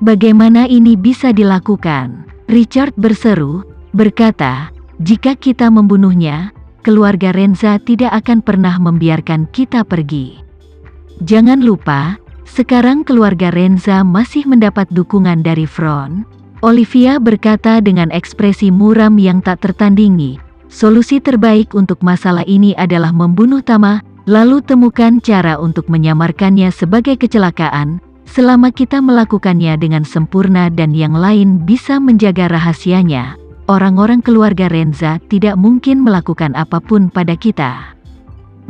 Bagaimana ini bisa dilakukan? Richard berseru, berkata, jika kita membunuhnya, keluarga Renza tidak akan pernah membiarkan kita pergi. Jangan lupa, sekarang keluarga Renza masih mendapat dukungan dari front. Olivia berkata dengan ekspresi muram yang tak tertandingi, solusi terbaik untuk masalah ini adalah membunuh Tama, lalu temukan cara untuk menyamarkannya sebagai kecelakaan. Selama kita melakukannya dengan sempurna dan yang lain bisa menjaga rahasianya, orang-orang keluarga Renza tidak mungkin melakukan apapun pada kita.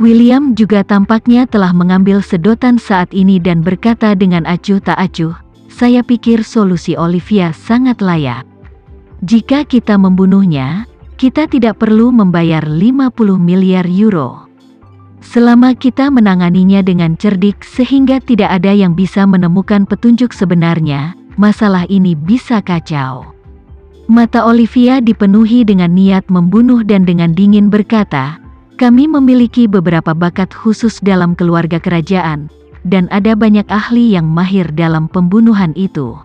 William juga tampaknya telah mengambil sedotan saat ini dan berkata dengan acuh tak acuh, saya pikir solusi Olivia sangat layak. Jika kita membunuhnya, kita tidak perlu membayar 50 miliar euro. Selama kita menanganinya dengan cerdik sehingga tidak ada yang bisa menemukan petunjuk sebenarnya, masalah ini bisa kacau. Mata Olivia dipenuhi dengan niat membunuh dan dengan dingin berkata, kami memiliki beberapa bakat khusus dalam keluarga kerajaan, dan ada banyak ahli yang mahir dalam pembunuhan itu.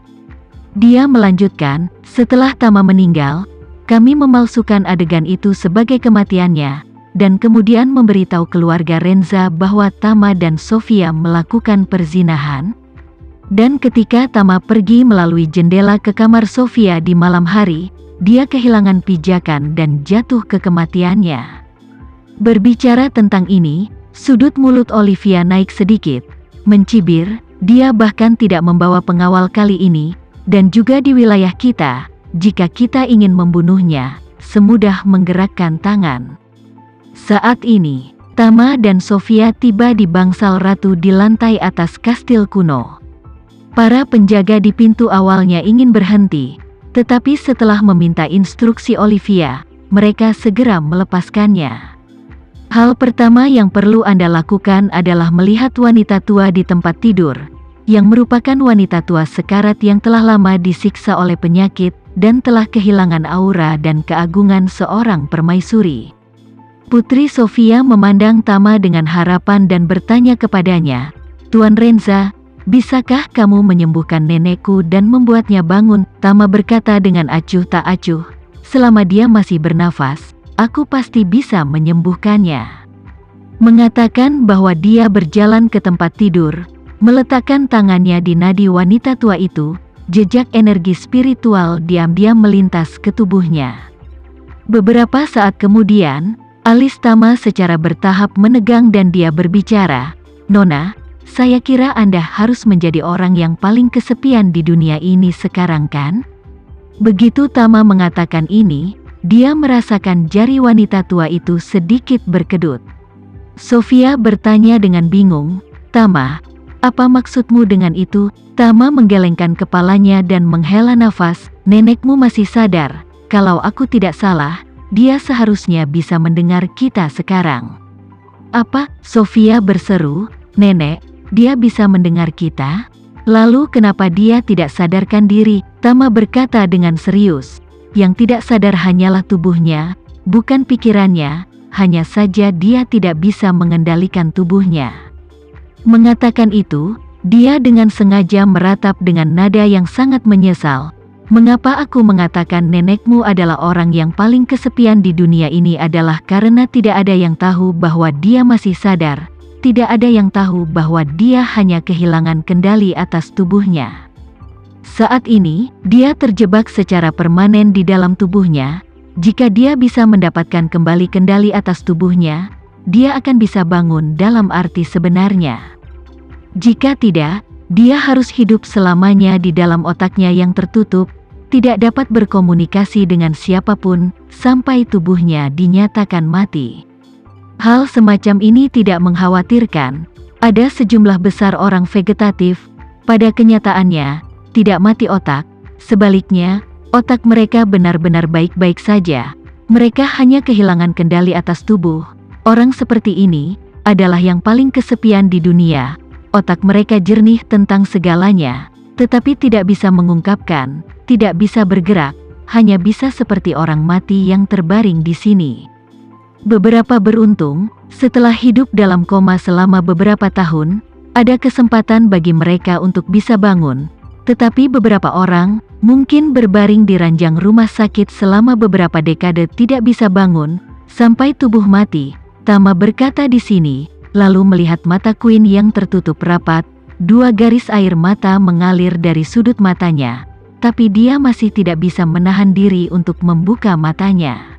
Dia melanjutkan, setelah Tama meninggal, kami memalsukan adegan itu sebagai kematiannya, dan kemudian memberitahu keluarga Renza bahwa Tama dan Sofia melakukan perzinahan. Dan ketika Tama pergi melalui jendela ke kamar Sofia di malam hari, dia kehilangan pijakan dan jatuh ke kematiannya. Berbicara tentang ini, sudut mulut Olivia naik sedikit, mencibir, dia bahkan tidak membawa pengawal kali ini, dan juga di wilayah kita, jika kita ingin membunuhnya, semudah menggerakkan tangan. Saat ini, Tama dan Sofia tiba di bangsal ratu di lantai atas kastil kuno. Para penjaga di pintu awalnya ingin berhenti, tetapi setelah meminta instruksi Olivia, mereka segera melepaskannya. Hal pertama yang perlu Anda lakukan adalah melihat wanita tua di tempat tidur, yang merupakan wanita tua sekarat yang telah lama disiksa oleh penyakit, dan telah kehilangan aura dan keagungan seorang permaisuri. Putri Sofia memandang Tama dengan harapan dan bertanya kepadanya, Tuan Renza, bisakah kamu menyembuhkan nenekku dan membuatnya bangun? Tama berkata dengan acuh tak acuh, selama dia masih bernafas, aku pasti bisa menyembuhkannya. Mengatakan bahwa dia berjalan ke tempat tidur, meletakkan tangannya di nadi wanita tua itu, jejak energi spiritual diam-diam melintas ke tubuhnya. Beberapa saat kemudian, alis Tama secara bertahap menegang dan dia berbicara, Nona, saya kira Anda harus menjadi orang yang paling kesepian di dunia ini sekarang kan? Begitu Tama mengatakan ini, dia merasakan jari wanita tua itu sedikit berkedut. Sofia bertanya dengan bingung, Tama, apa maksudmu dengan itu? Tama menggelengkan kepalanya dan menghela nafas, nenekmu masih sadar, kalau aku tidak salah, dia seharusnya bisa mendengar kita sekarang. Apa? Sofia berseru, nenek, dia bisa mendengar kita? Lalu kenapa dia tidak sadarkan diri? Tama berkata dengan serius, yang tidak sadar hanyalah tubuhnya, bukan pikirannya, hanya saja dia tidak bisa mengendalikan tubuhnya. Mengatakan itu, dia dengan sengaja meratap dengan nada yang sangat menyesal. Mengapa aku mengatakan nenekmu adalah orang yang paling kesepian di dunia ini adalah karena tidak ada yang tahu bahwa dia masih sadar, tidak ada yang tahu bahwa dia hanya kehilangan kendali atas tubuhnya. Saat ini, dia terjebak secara permanen di dalam tubuhnya. Jika dia bisa mendapatkan kembali kendali atas tubuhnya, dia akan bisa bangun dalam arti sebenarnya. Jika tidak, dia harus hidup selamanya di dalam otaknya yang tertutup, tidak dapat berkomunikasi dengan siapapun, sampai tubuhnya dinyatakan mati. Hal semacam ini tidak mengkhawatirkan. Ada sejumlah besar orang vegetatif, pada kenyataannya, tidak mati otak, sebaliknya, otak mereka benar-benar baik-baik saja. Mereka hanya kehilangan kendali atas tubuh. Orang seperti ini adalah yang paling kesepian di dunia. Otak mereka jernih tentang segalanya, tetapi tidak bisa mengungkapkan, tidak bisa bergerak, hanya bisa seperti orang mati yang terbaring di sini. Beberapa beruntung, setelah hidup dalam koma selama beberapa tahun, ada kesempatan bagi mereka untuk bisa bangun, Tetapi beberapa orang, mungkin berbaring di ranjang rumah sakit selama beberapa dekade tidak bisa bangun, sampai tubuh mati. Tama berkata di sini, lalu melihat mata Queen yang tertutup rapat, 2 garis air mata mengalir dari sudut matanya. Tapi dia masih tidak bisa menahan diri untuk membuka matanya.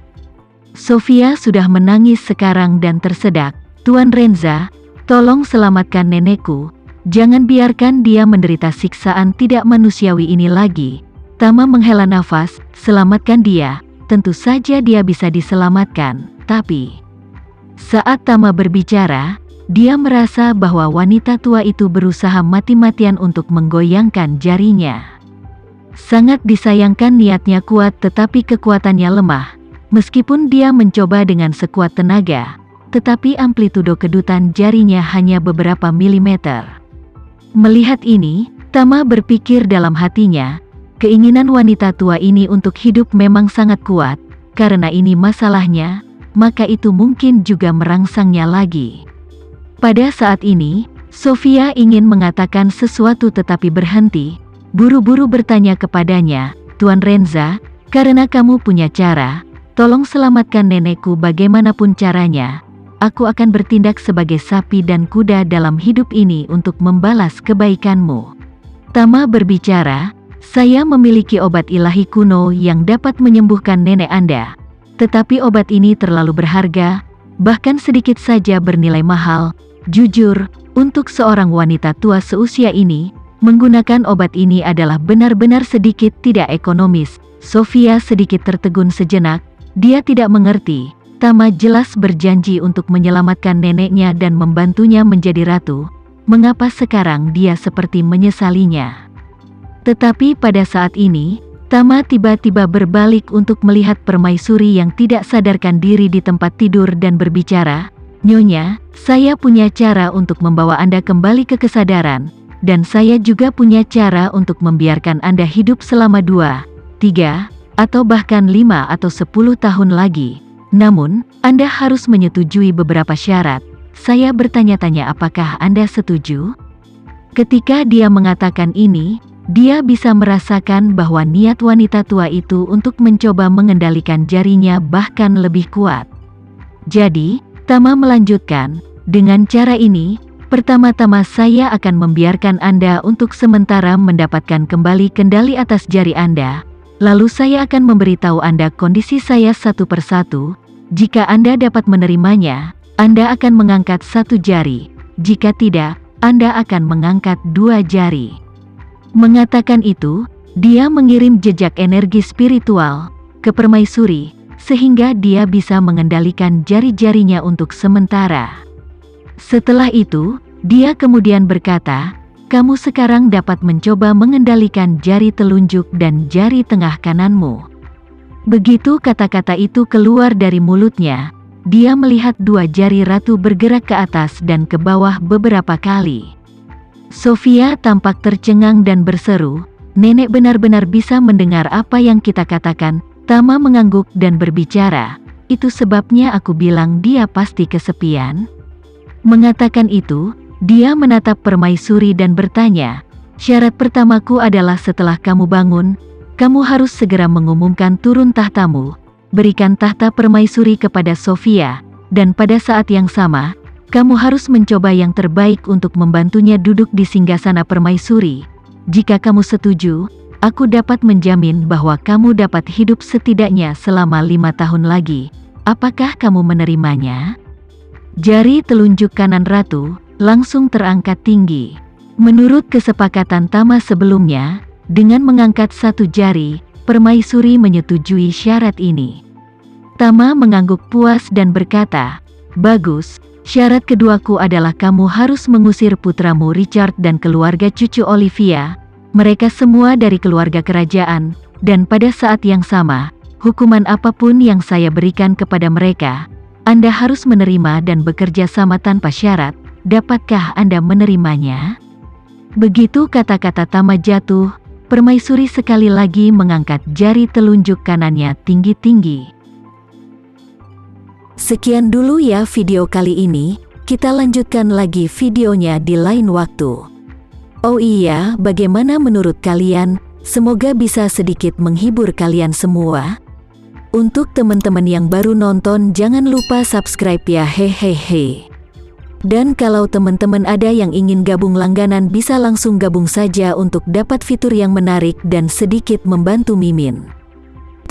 Sofia sudah menangis sekarang dan tersedak. Tuan Renza, tolong selamatkan nenekku. Jangan biarkan dia menderita siksaan tidak manusiawi ini lagi. Tama menghela nafas, selamatkan dia. Tentu saja dia bisa diselamatkan, tapi saat Tama berbicara, dia merasa bahwa wanita tua itu berusaha mati-matian untuk menggoyangkan jarinya. Sangat disayangkan niatnya kuat tetapi kekuatannya lemah. Meskipun dia mencoba dengan sekuat tenaga, tetapi amplitudo kedutan jarinya hanya beberapa milimeter. Melihat ini, Tama berpikir dalam hatinya, keinginan wanita tua ini untuk hidup memang sangat kuat. Karena ini masalahnya, maka itu mungkin juga merangsangnya lagi. Pada saat ini, Sofia ingin mengatakan sesuatu tetapi berhenti. Buru-buru bertanya kepadanya, Tuan Renza, karena kamu punya cara, tolong selamatkan nenekku bagaimanapun caranya. Aku akan bertindak sebagai sapi dan kuda dalam hidup ini untuk membalas kebaikanmu. Tama berbicara, saya memiliki obat ilahi kuno yang dapat menyembuhkan nenek Anda. Tetapi obat ini terlalu berharga, bahkan sedikit saja bernilai mahal. Jujur, untuk seorang wanita tua seusia ini, menggunakan obat ini adalah benar-benar sedikit tidak ekonomis. Sofia sedikit tertegun sejenak, dia tidak mengerti. Tama jelas berjanji untuk menyelamatkan neneknya dan membantunya menjadi ratu. Mengapa sekarang dia seperti menyesalinya? Tetapi pada saat ini, Tama tiba-tiba berbalik untuk melihat permaisuri yang tidak sadarkan diri di tempat tidur dan berbicara, Nyonya, saya punya cara untuk membawa Anda kembali ke kesadaran. Dan saya juga punya cara untuk membiarkan Anda hidup selama 2, 3, atau bahkan 5 atau 10 tahun lagi. Namun, Anda harus menyetujui beberapa syarat. Saya bertanya-tanya apakah Anda setuju? Ketika dia mengatakan ini, dia bisa merasakan bahwa niat wanita tua itu untuk mencoba mengendalikan jarinya bahkan lebih kuat. Jadi, Tama melanjutkan, dengan cara ini, pertama-tama saya akan membiarkan Anda untuk sementara mendapatkan kembali kendali atas jari Anda. Lalu saya akan memberitahu Anda kondisi saya satu persatu. Jika Anda dapat menerimanya, Anda akan mengangkat 1 jari. Jika tidak, Anda akan mengangkat 2 jari. Mengatakan itu, dia mengirim jejak energi spiritual ke permaisuri, sehingga dia bisa mengendalikan jari-jarinya untuk sementara. Setelah itu, dia kemudian berkata, kamu sekarang dapat mencoba mengendalikan jari telunjuk dan jari tengah kananmu. Begitu kata-kata itu keluar dari mulutnya, dia melihat 2 jari ratu bergerak ke atas dan ke bawah beberapa kali. Sofia tampak tercengang dan berseru, nenek benar-benar bisa mendengar apa yang kita katakan. Tama mengangguk dan berbicara, itu sebabnya aku bilang dia pasti kesepian. Mengatakan itu, dia menatap permaisuri dan bertanya, syarat pertamaku adalah setelah kamu bangun, kamu harus segera mengumumkan turun tahtamu, berikan tahta permaisuri kepada Sofia, dan pada saat yang sama, kamu harus mencoba yang terbaik untuk membantunya duduk di singgasana permaisuri. Jika kamu setuju, aku dapat menjamin bahwa kamu dapat hidup setidaknya selama 5 tahun lagi. Apakah kamu menerimanya? Jari telunjuk kanan ratu langsung terangkat tinggi. Menurut kesepakatan Tama sebelumnya, dengan mengangkat 1 jari, permaisuri menyetujui syarat ini. Tama mengangguk puas dan berkata, bagus, syarat keduaku adalah kamu harus mengusir putramu Richard dan keluarga cucu Olivia. Mereka semua dari keluarga kerajaan, dan pada saat yang sama, hukuman apapun yang saya berikan kepada mereka, Anda harus menerima dan bekerja sama tanpa syarat. Dapatkah Anda menerimanya? Begitu kata-kata Tama jatuh, permaisuri sekali lagi mengangkat jari telunjuk kanannya tinggi-tinggi. Sekian dulu ya video kali ini, kita lanjutkan lagi videonya di lain waktu. Oh iya, bagaimana menurut kalian? Semoga bisa sedikit menghibur kalian semua. Untuk teman-teman yang baru nonton, jangan lupa subscribe ya, hehehe. Dan kalau teman-teman ada yang ingin gabung langganan, bisa langsung gabung saja untuk dapat fitur yang menarik dan sedikit membantu Mimin.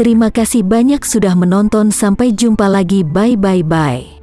Terima kasih banyak sudah menonton, sampai jumpa lagi, bye.